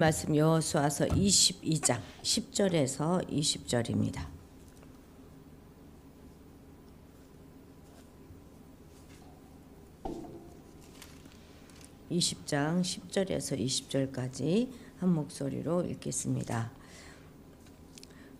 말씀 여호수아서 22장 10절에서 20절입니다. (20장) 10절에서 20절까지 한 목소리로 읽겠습니다.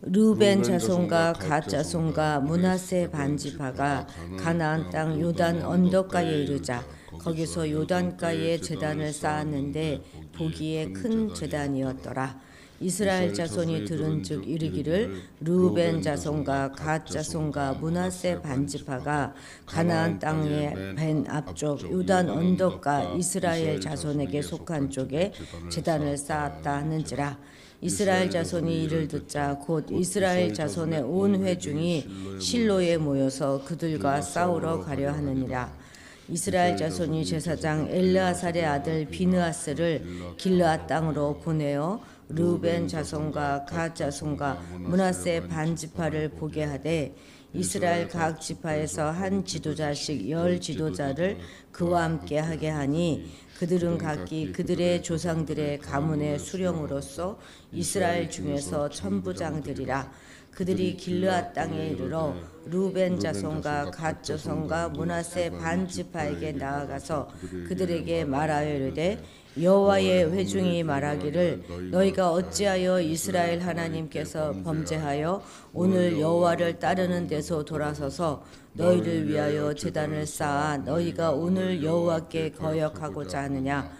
르우벤 자손과 갓 자손과 므낫세 반지파가 가나안 땅 요단 언덕가에 이르자 거기서 요단가에 제단을 쌓았는데 보기에 큰 제단이었더라. 이스라엘 자손이 들은즉 이르기를 르우벤 자손과 갓 자손과 므낫세 반지파가 가나안 땅의 벤 앞쪽 요단 언덕가 이스라엘 자손에게 속한 쪽에 제단을 쌓았다 하는지라. 이스라엘 자손이 이를 듣자 곧 이스라엘 자손의 온 회중이 실로에 모여서 그들과 싸우러 가려 하느니라. 이스라엘 자손이 제사장 엘르아살의 아들 비느하스를 길르앗 땅으로 보내어 르우벤 자손과 갓 자손과 므낫세 반지파를 보게 하되 이스라엘 각 지파에서 한 지도자씩 10 지도자를 그와 함께 하게 하니 그들은 각기 그들의 조상들의 가문의 수령으로서 이스라엘 중에서 천부장들이라. 그들이 길르앗 땅에 이르러 르우벤 자손과 갓 자손과 므낫세 반지파에게 나아가서 그들에게 말하여 이르되 여호와의 회중이 말하기를 너희가 어찌하여 이스라엘 하나님께서 범죄하여 오늘 여호와를 따르는 데서 돌아서서 너희를 위하여 제단을 쌓아 너희가 오늘 여호와께 거역하고자 하느냐.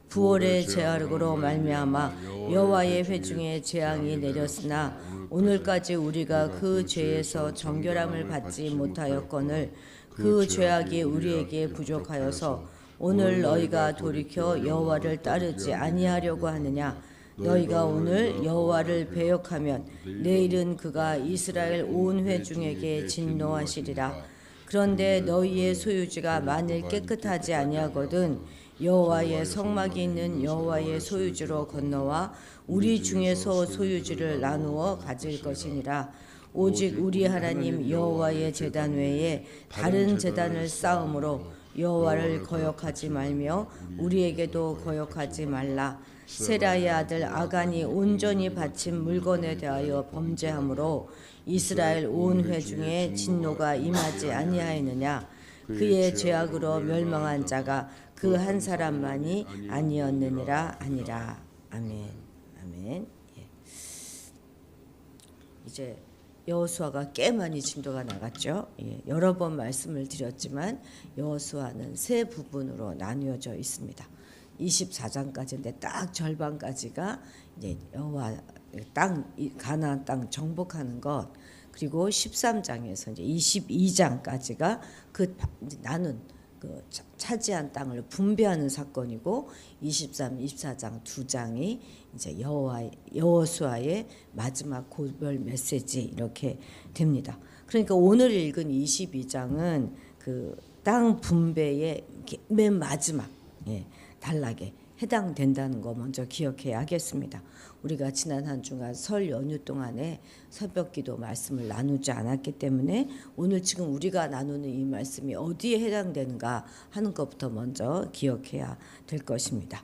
부올의 제사로 말미암아 여호와의 회중에 재앙이 내렸으나 오늘까지 우리가 그 죄에서 정결함을 받지 못하였거늘 그 죄악이 우리에게 부족하여서 오늘 너희가 돌이켜 여호와를 따르지 아니하려고 하느냐. 너희가 오늘 여호와를 배역하면 내일은 그가 이스라엘 온 회중에게 진노하시리라. 그런데 너희의 소유지가 만일 깨끗하지 아니하거든 여호와의 성막이 있는 여호와의 소유지로 건너와 우리 중에서 소유지를 나누어 가질 것이니라. 오직 우리 하나님 여호와의 제단 외에 다른 제단을 쌓음으로 여호와를 거역하지 말며 우리에게도 거역하지 말라. 세라의 아들 아간이 온전히 바친 물건에 대하여 범죄함으로 이스라엘 온 회중에 진노가 임하지 아니하였느냐. 그의 죄악으로 멸망한 자가 그 한 사람만이 아니었느니라 아니라. 아멘. 아멘. 예. 이제 여호수아가 꽤 많이 진도가 나갔죠. 예, 여러 번 말씀을 드렸지만 여호수아는 세 부분으로 나뉘어져 있습니다. 24장까지인데 딱 절반까지가 이제 여호와 땅 가나안 땅 정복하는 것, 그리고 13장에서 이제 22장까지가 그 나눈 그 차지한 땅을 분배하는 사건이고 23, 24장 두 장이 이제 여호수아의 마지막 고별 메시지 이렇게 됩니다. 그러니까 오늘 읽은 22장은 그 땅 분배의 맨 마지막 단락에 해당된다는 거 먼저 기억해야 하겠습니다. 우리가 지난 한 주간 설 연휴 동안에 새벽기도 말씀을 나누지 않았기 때문에 오늘 지금 우리가 나누는 이 말씀이 어디에 해당되는가 하는 것부터 먼저 기억해야 될 것입니다.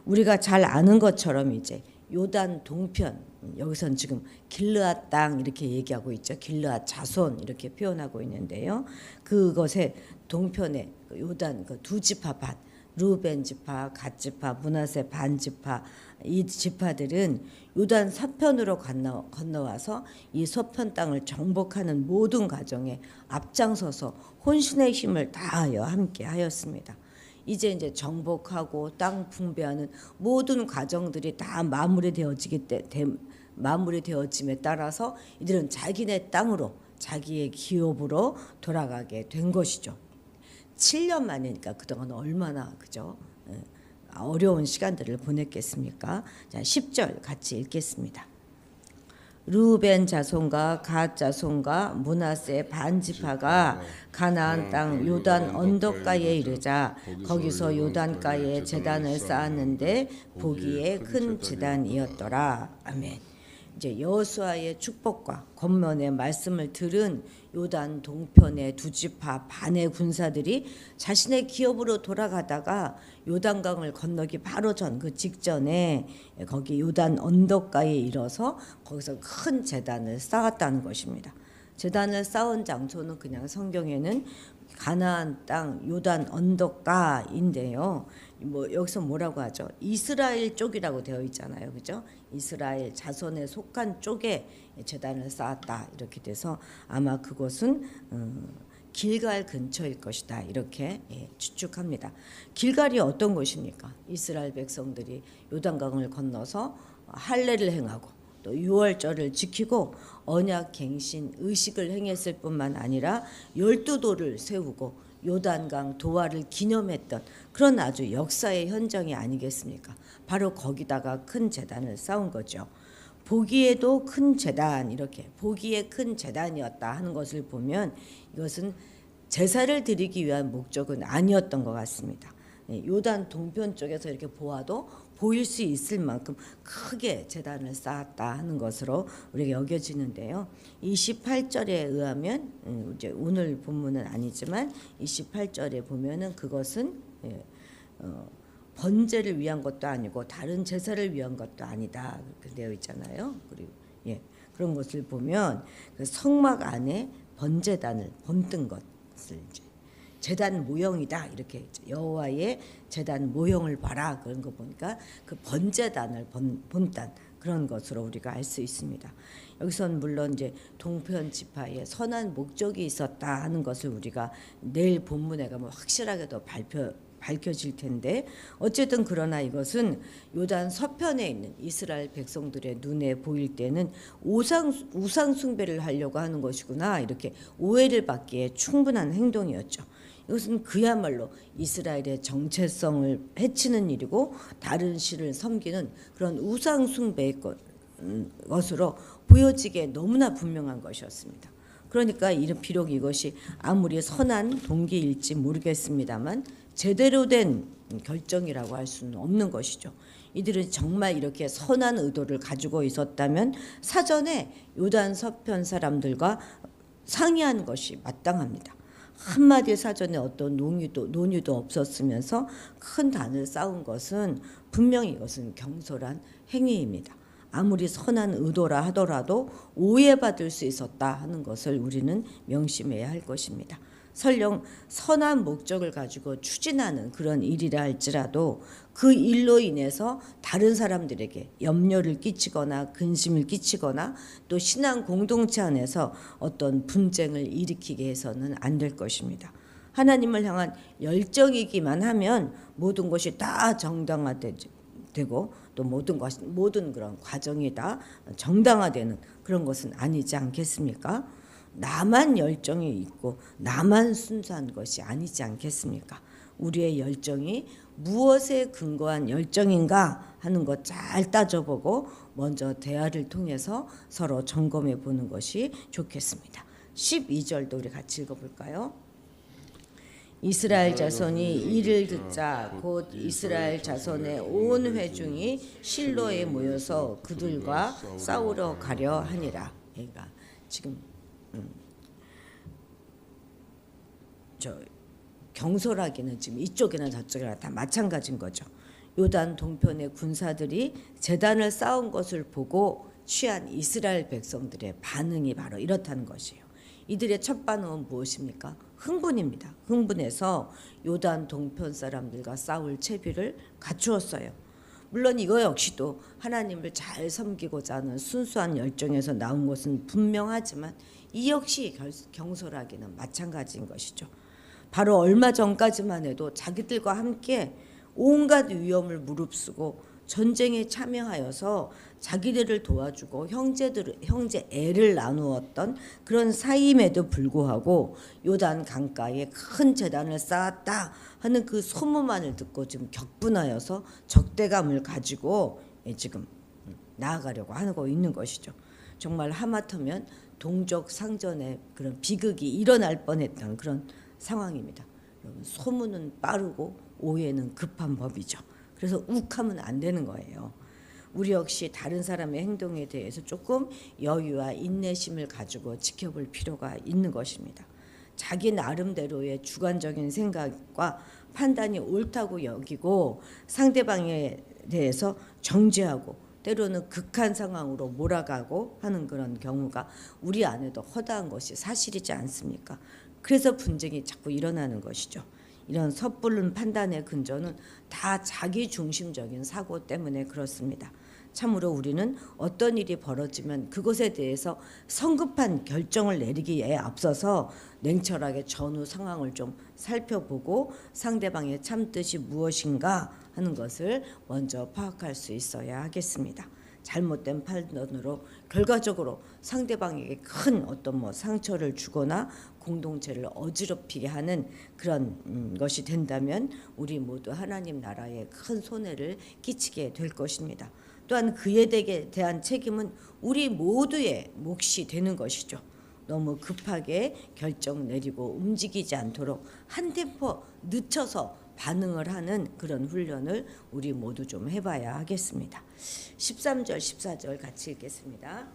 우리가 잘 아는 것처럼 이제 요단 동편, 여기선 지금 길르앗 땅 이렇게 얘기하고 있죠. 길르앗 자손 이렇게 표현하고 있는데요. 그것의 동편에 요단 그 두 지파 밭, 르우벤 지파, 갓 지파, 므낫세 반 지파, 이 지파들은 요단 서편으로 건너와서 이 서편 땅을 정복하는 모든 과정에 앞장서서 혼신의 힘을 다하여 함께 하였습니다. 이제 정복하고 땅 분배하는 모든 과정들이 다 마무리되어짐에 따라서 이들은 자기네 땅으로 자기의 기업으로 돌아가게 된 것이죠. 7년 만이니까 그동안 얼마나 그죠? 어려운 시간들을 보냈겠습니까? 자, 10절 같이 읽겠습니다. 르우벤 자손과 갓 자손과 므낫세 반지파가 가나안 땅 요단 언덕가에 이르자 거기서 요단가에 제단을 쌓았는데 보기에 큰 제단이었더라. 아멘. 이제 여호수아의 축복과 권면의 말씀을 들은 요단 동편의 두 지파 반의 군사들이 자신의 기업으로 돌아가다가 요단강을 건너기 바로 전 그 직전에 거기 요단 언덕가에 이뤄서 거기서 큰 제단을 쌓았다는 것입니다. 제단을 쌓은 장소는 그냥 성경에는 가나안 땅 요단 언덕가인데요. 뭐 여기서 뭐라고 하죠? 이스라엘 쪽이라고 되어 있잖아요, 그죠? 이스라엘 자손에 속한 쪽에 제단을 쌓았다 이렇게 돼서 아마 그곳은 길갈 근처일 것이다 이렇게 추측합니다. 길갈이 어떤 곳입니까? 이스라엘 백성들이 요단강을 건너서 할례를 행하고 또 유월절을 지키고 언약갱신 의식을 행했을 뿐만 아니라 12도를 세우고 요단강 도화를 기념했던 그런 아주 역사의 현장이 아니겠습니까? 바로 거기다가 큰 제단을 쌓은 거죠. 보기에도 큰 제단, 이렇게 보기에 큰 제단이었다 하는 것을 보면 이것은 제사를 드리기 위한 목적은 아니었던 것 같습니다. 요단 동편 쪽에서 이렇게 보아도 보일 수 있을 만큼 크게 제단을 쌓았다 하는 것으로 우리가 여겨지는데요. 28절에 의하면 이제 오늘 본문은 아니지만 28절에 보면은 그것은 번제를 위한 것도 아니고 다른 제사를 위한 것도 아니다 그렇게 되어 있잖아요. 그리고 그런 것을 보면 그 성막 안에 번제단을 번뜬 것을 이제 제단 모형이다 이렇게 여호와의 제단 모형을 봐라 그런 거 보니까 그 번제단을 본단 그런 것으로 우리가 알 수 있습니다. 여기서는 물론 이제 동편 지파에 선한 목적이 있었다 하는 것을 우리가 내일 본문에 가면 확실하게 더 밝혀질 텐데 어쨌든 그러나 이것은 요단 서편에 있는 이스라엘 백성들의 눈에 보일 때는 우상 숭배를 하려고 하는 것이구나 이렇게 오해를 받기에 충분한 행동이었죠. 이것은 그야말로 이스라엘의 정체성을 해치는 일이고 다른 신을 섬기는 그런 우상 숭배의 것으로 보여지기에 너무나 분명한 것이었습니다. 그러니까 비록 이것이 아무리 선한 동기일지 모르겠습니다만 제대로 된 결정이라고 할 수는 없는 것이죠. 이들은 정말 이렇게 선한 의도를 가지고 있었다면 사전에 요단 서편 사람들과 상의한 것이 마땅합니다. 한마디 사전에 어떤 논의도 없었으면서 큰 단을 쌓은 것은 분명히 이것은 경솔한 행위입니다. 아무리 선한 의도라 하더라도 오해받을 수 있었다 하는 것을 우리는 명심해야 할 것입니다. 설령 선한 목적을 가지고 추진하는 그런 일이라 할지라도 그 일로 인해서 다른 사람들에게 염려를 끼치거나 근심을 끼치거나 또 신앙 공동체 안에서 어떤 분쟁을 일으키게 해서는 안 될 것입니다. 하나님을 향한 열정이기만 하면 모든 것이 다 정당화되고 또 모든 그런 과정이 다 정당화되는 그런 것은 아니지 않겠습니까? 나만 열정이 있고 나만 순수한 것이 아니지 않겠습니까? 우리의 열정이 무엇에 근거한 열정인가 하는 것 잘 따져보고 먼저 대화를 통해서 서로 점검해 보는 것이 좋겠습니다. 12절도 우리 같이 읽어볼까요? 이스라엘 자손이 이를 듣자 곧 이스라엘 자손의 온 회중이 실로에 모여서 그들과 싸우러 가려 하니라. 그러니까 지금 경솔하기는 지금 이쪽이나 저쪽이나 다 마찬가지인 거죠. 요단 동편의 군사들이 제단을 쌓은 것을 보고 취한 이스라엘 백성들의 반응이 바로 이렇다는 것이에요. 이들의 첫 반응은 무엇입니까? 흥분입니다. 흥분해서 요단 동편 사람들과 싸울 채비를 갖추었어요. 물론 이거 역시도 하나님을 잘 섬기고자 하는 순수한 열정에서 나온 것은 분명하지만 이 역시 경솔하기는 마찬가지인 것이죠. 바로 얼마 전까지만 해도 자기들과 함께 온갖 위험을 무릅쓰고 전쟁에 참여하여서 자기들을 도와주고 형제 애를 나누었던 그런 사이임에도 불구하고 요단 강가에 큰 제단을 쌓았다 하는 그 소문만을 듣고 지금 격분하여서 적대감을 가지고 지금 나아가려고 하고 있는 것이죠. 정말 하마터면 동족 상전의 그런 비극이 일어날 뻔했던 그런 상황입니다. 소문은 빠르고 오해는 급한 법이죠. 그래서 욱하면 안 되는 거예요. 우리 역시 다른 사람의 행동에 대해서 조금 여유와 인내심을 가지고 지켜볼 필요가 있는 것입니다. 자기 나름대로의 주관적인 생각과 판단이 옳다고 여기고 상대방에 대해서 정죄하고 때로는 극한 상황으로 몰아가고 하는 그런 경우가 우리 안에도 허다한 것이 사실이지 않습니까? 그래서 분쟁이 자꾸 일어나는 것이죠. 이런 섣부른 판단의 근저는 다 자기 중심적인 사고 때문에 그렇습니다. 참으로 우리는 어떤 일이 벌어지면 그것에 대해서 성급한 결정을 내리기에 앞서서 냉철하게 전후 상황을 좀 살펴보고 상대방의 참뜻이 무엇인가 하는 것을 먼저 파악할 수 있어야 하겠습니다. 잘못된 판단으로 결과적으로 상대방에게 큰 어떤 상처를 주거나 공동체를 어지럽히게 하는 그런 것이 된다면 우리 모두 하나님 나라에 큰 손해를 끼치게 될 것입니다. 또한 그에 대한 책임은 우리 모두의 몫이 되는 것이죠. 너무 급하게 결정 내리고 움직이지 않도록 한 템포 늦춰서 반응을 하는 그런 훈련을 우리 모두 좀 해봐야 하겠습니다. 13절 14절 같이 읽겠습니다.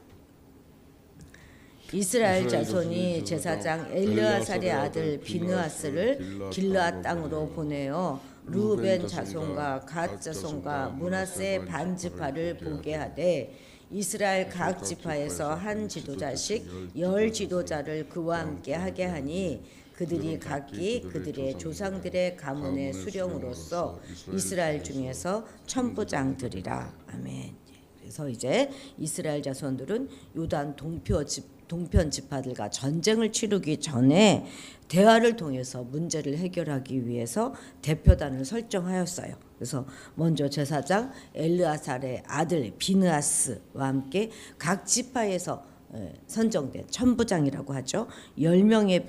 이스라엘 자손이 제사장 엘르아살의 아들 비느하스를 길르앗 땅으로 보내어 루벤 자손과 갓 자손과 므낫세 반 지파를 보게 하되 이스라엘 각 지파에서 한 지도자씩 10 지도자를 그와 함께 하게 하니 그들이 각기 그들의 조상들의 가문의 수령으로서 이스라엘 중에서 천부장들이라. 아멘. 그래서 이제 이스라엘 자손들은 요단 동편 지파들과 전쟁을 치르기 전에 대화를 통해서 문제를 해결하기 위해서 대표단을 설정하였어요. 그래서 먼저 제사장 엘르아살의 아들 비느하스와 함께 각 지파에서 선정된 천부장이라고 하죠. 10명의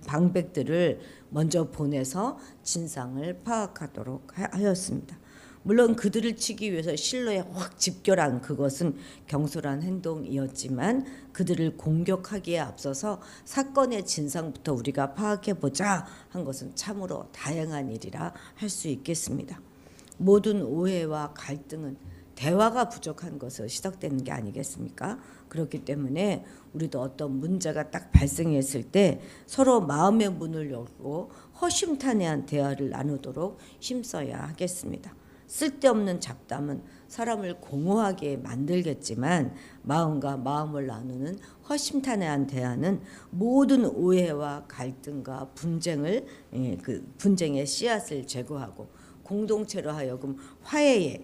방백들을 먼저 보내서 진상을 파악하도록 하였습니다. 물론 그들을 치기 위해서 실로에 확 집결한 그것은 경솔한 행동이었지만 그들을 공격하기에 앞서서 사건의 진상부터 우리가 파악해보자 한 것은 참으로 다양한 일이라 할 수 있겠습니다. 모든 오해와 갈등은 대화가 부족한 것으로 시작되는 게 아니겠습니까? 그렇기 때문에 우리도 어떤 문제가 딱 발생했을 때 서로 마음의 문을 열고 허심탄회한 대화를 나누도록 힘써야 하겠습니다. 쓸데없는 잡담은 사람을 공허하게 만들겠지만 마음과 마음을 나누는 허심탄회한 대화는 모든 오해와 갈등과 분쟁을 그 분쟁의 씨앗을 제거하고 공동체로 하여금 화해에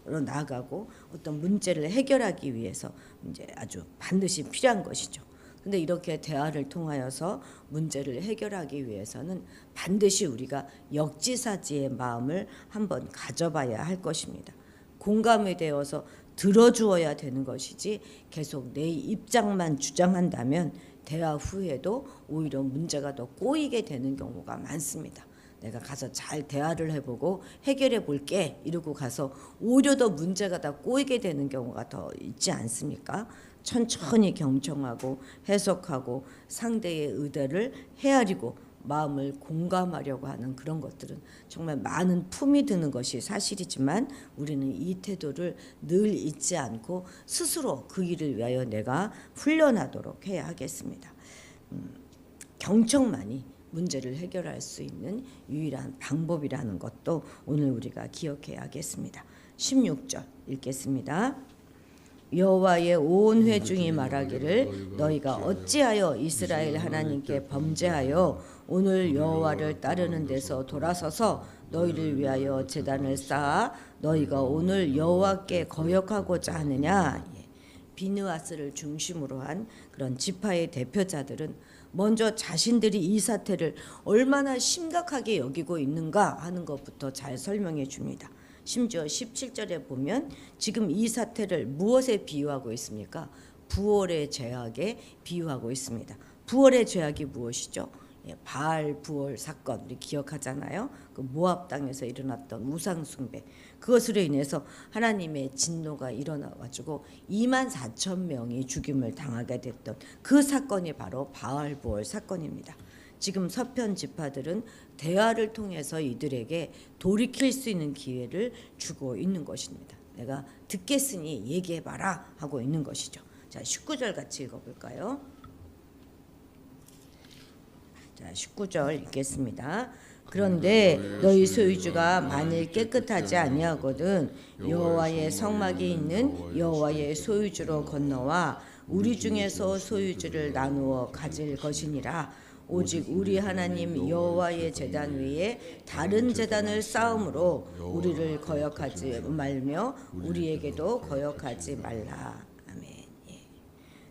로 나아가고 어떤 문제를 해결하기 위해서 이제 아주 반드시 필요한 것이죠. 근데 이렇게 대화를 통하여서 문제를 해결하기 위해서는 반드시 우리가 역지사지의 마음을 한번 가져봐야 할 것입니다. 공감이 되어서 들어주어야 되는 것이지 계속 내 입장만 주장한다면 대화 후에도 오히려 문제가 더 꼬이게 되는 경우가 많습니다. 내가 가서 잘 대화를 해보고 해결해 볼게 이러고 가서 오히려 더 문제가 다 꼬이게 되는 경우가 더 있지 않습니까? 천천히 경청하고 해석하고 상대의 의도를 헤아리고 마음을 공감하려고 하는 그런 것들은 정말 많은 품이 드는 것이 사실이지만 우리는 이 태도를 늘 잊지 않고 스스로 그 일을 위하여 내가 훈련하도록 해야 하겠습니다. 경청만이 문제를 해결할 수 있는 유일한 방법이라는 것도 오늘 우리가 기억해야 하겠습니다. 16절 읽겠습니다. 여호와의 온 회중이 말하기를 너희가 어찌하여 이스라엘 하나님께 범죄하여 오늘 여호와를 따르는 데서 돌아서서 너희를 위하여 제단을 쌓아 너희가 오늘 여호와께 거역하고자 하느냐. 비느하스를 중심으로 한 그런 지파의 대표자들은 먼저 자신들이 이 사태를 얼마나 심각하게 여기고 있는가 하는 것부터 잘 설명해 줍니다. 심지어 17절에 보면 지금 이 사태를 무엇에 비유하고 있습니까? 부월의 죄악에 비유하고 있습니다. 부월의 죄악이 무엇이죠? 바알 부월 사건 우리 기억하잖아요. 그 모압 땅에서 일어났던 우상 숭배 그것으로 인해서 하나님의 진노가 일어나가지고 24,000명이 죽임을 당하게 됐던 그 사건이 바로 바알 부월 사건입니다. 지금 서편 지파들은 대화를 통해서 이들에게 돌이킬 수 있는 기회를 주고 있는 것입니다. 내가 듣겠으니 얘기해봐라 하고 있는 것이죠. 자, 19절 같이 읽어볼까요? 자, 19절 읽겠습니다. 그런데 너희 소유주가 만일 깨끗하지 아니하거든 여호와의 성막이 있는 여호와의 소유주로 건너와 우리 중에서 소유주를 나누어 가질 것이니라. 오직 우리 하나님 여호와의 제단 위에 다른 제단을 쌓음으로 우리를 거역하지 말며 우리에게도 거역하지 말라. 아멘. 예.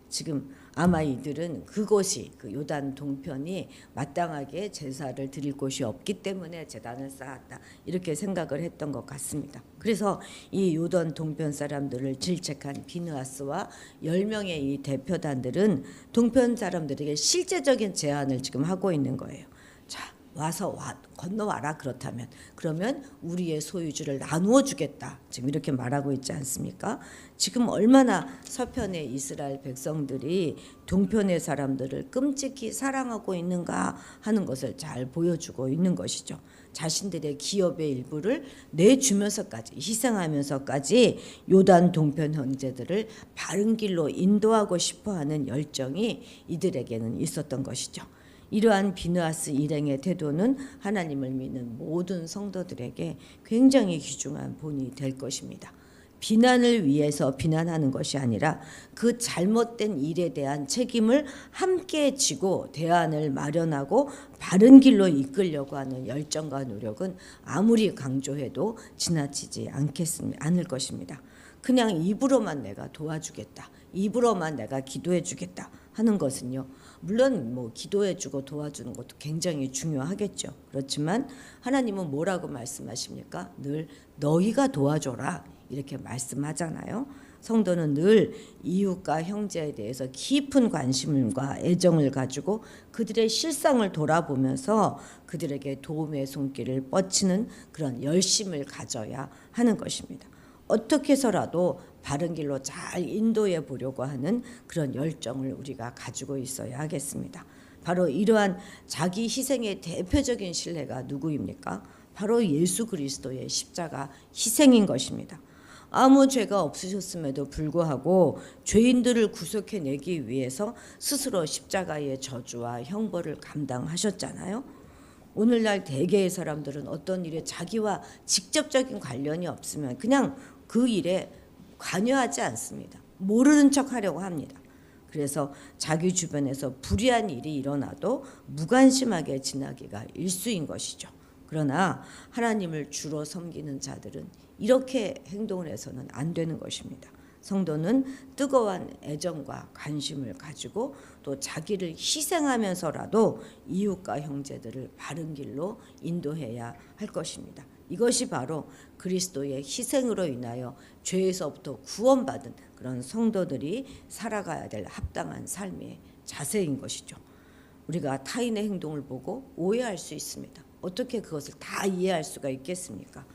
지금 아마 이들은 그곳이 그 요단 동편이 마땅하게 제사를 드릴 곳이 없기 때문에 제단을 쌓았다 이렇게 생각을 했던 것 같습니다. 그래서 이 요단 동편 사람들을 질책한 비느하스와 10명의 이 대표단들은 동편 사람들에게 실제적인 제안을 지금 하고 있는 거예요. 자, 와서 건너와라. 그러면 우리의 소유주를 나누어 주겠다. 지금 이렇게 말하고 있지 않습니까? 지금 얼마나 서편의 이스라엘 백성들이 동편의 사람들을 끔찍히 사랑하고 있는가 하는 것을 잘 보여주고 있는 것이죠. 자신들의 기업의 일부를 내주면서까지 희생하면서까지 요단 동편 형제들을 바른 길로 인도하고 싶어하는 열정이 이들에게는 있었던 것이죠. 이러한 비느하스 일행의 태도는 하나님을 믿는 모든 성도들에게 굉장히 귀중한 본이 될 것입니다. 비난을 위해서 비난하는 것이 아니라 그 잘못된 일에 대한 책임을 함께 지고 대안을 마련하고 바른 길로 이끌려고 하는 열정과 노력은 아무리 강조해도 지나치지 않을 것입니다. 그냥 입으로만 내가 도와주겠다, 입으로만 내가 기도해 주겠다 하는 것은요, 물론 뭐 기도해주고 도와주는 것도 굉장히 중요하겠죠. 그렇지만 하나님은 뭐라고 말씀하십니까? 늘 너희가 도와줘라 이렇게 말씀하잖아요. 성도는 늘 이웃과 형제에 대해서 깊은 관심과 애정을 가지고 그들의 실상을 돌아보면서 그들에게 도움의 손길을 뻗치는 그런 열심을 가져야 하는 것입니다. 어떻게 해서라도 바른 길로 잘 인도해 보려고 하는 그런 열정을 우리가 가지고 있어야 하겠습니다. 바로 이러한 자기 희생의 대표적인 신뢰가 누구입니까? 바로 예수 그리스도의 십자가 희생인 것입니다. 아무 죄가 없으셨음에도 불구하고 죄인들을 구속해내기 위해서 스스로 십자가의 저주와 형벌을 감당하셨잖아요. 오늘날 대개의 사람들은 어떤 일에 자기와 직접적인 관련이 없으면 그냥 그 일에 관여하지 않습니다. 모르는 척 하려고 합니다. 그래서 자기 주변에서 불의한 일이 일어나도 무관심하게 지나기가 일수인 것이죠. 그러나 하나님을 주로 섬기는 자들은 이렇게 행동을 해서는 안 되는 것입니다. 성도는 뜨거운 애정과 관심을 가지고 또 자기를 희생하면서라도 이웃과 형제들을 바른 길로 인도해야 할 것입니다. 이것이 바로 그리스도의 희생으로 인하여 죄에서부터 구원받은 그런 성도들이 살아가야 될 합당한 삶의 자세인 것이죠. 우리가 타인의 행동을 보고 오해할 수 있습니다. 어떻게 그것을 다 이해할 수가 있겠습니까?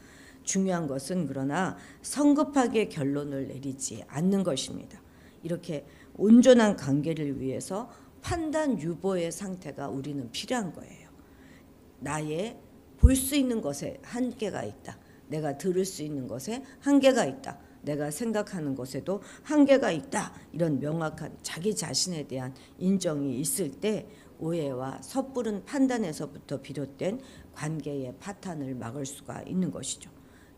중요한 것은 그러나 성급하게 결론을 내리지 않는 것입니다. 이렇게 온전한 관계를 위해서 판단 유보의 상태가 우리는 필요한 거예요. 나의 볼 수 있는 것에 한계가 있다. 내가 들을 수 있는 것에 한계가 있다. 내가 생각하는 것에도 한계가 있다. 이런 명확한 자기 자신에 대한 인정이 있을 때 오해와 섣부른 판단에서부터 비롯된 관계의 파탄을 막을 수가 있는 것이죠.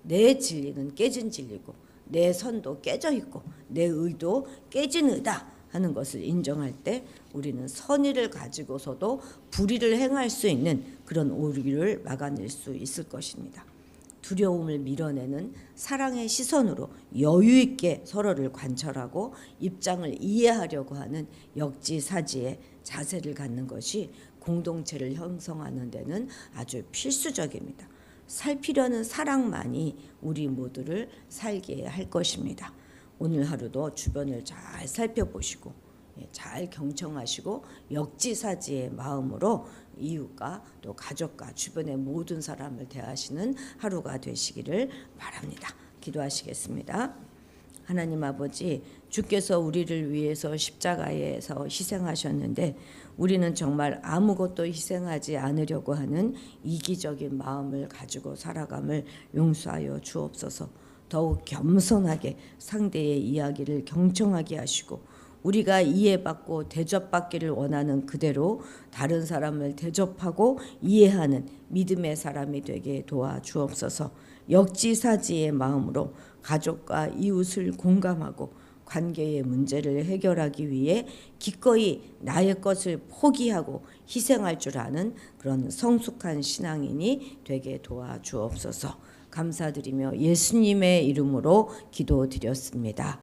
내 진리는 깨진 진리고 내 선도 깨져 있고 내 의도 깨진 의다 하는 것을 인정할 때 우리는 선의를 가지고서도 불의를 행할 수 있는 그런 오류를 막아낼 수 있을 것입니다. 두려움을 밀어내는 사랑의 시선으로 여유 있게 서로를 관찰하고 입장을 이해하려고 하는 역지사지의 자세를 갖는 것이 공동체를 형성하는 데는 아주 필수적입니다. 살피려는 사랑만이 우리 모두를 살게 할 것입니다. 오늘 하루도 주변을 잘 살펴보시고 잘 경청하시고 역지사지의 마음으로 이웃과 또 가족과 주변의 모든 사람을 대하시는 하루가 되시기를 바랍니다. 기도하시겠습니다. 하나님 아버지, 주께서 우리를 위해서 십자가에서 희생하셨는데 우리는 정말 아무것도 희생하지 않으려고 하는 이기적인 마음을 가지고 살아감을 용서하여 주옵소서. 더욱 겸손하게 상대의 이야기를 경청하게 하시고 우리가 이해받고 대접받기를 원하는 그대로 다른 사람을 대접하고 이해하는 믿음의 사람이 되게 도와주옵소서. 역지사지의 마음으로 가족과 이웃을 공감하고 관계의 문제를 해결하기 위해 기꺼이 나의 것을 포기하고 희생할 줄 아는 그런 성숙한 신앙인이 되게 도와주옵소서. 감사드리며 예수님의 이름으로 기도드렸습니다.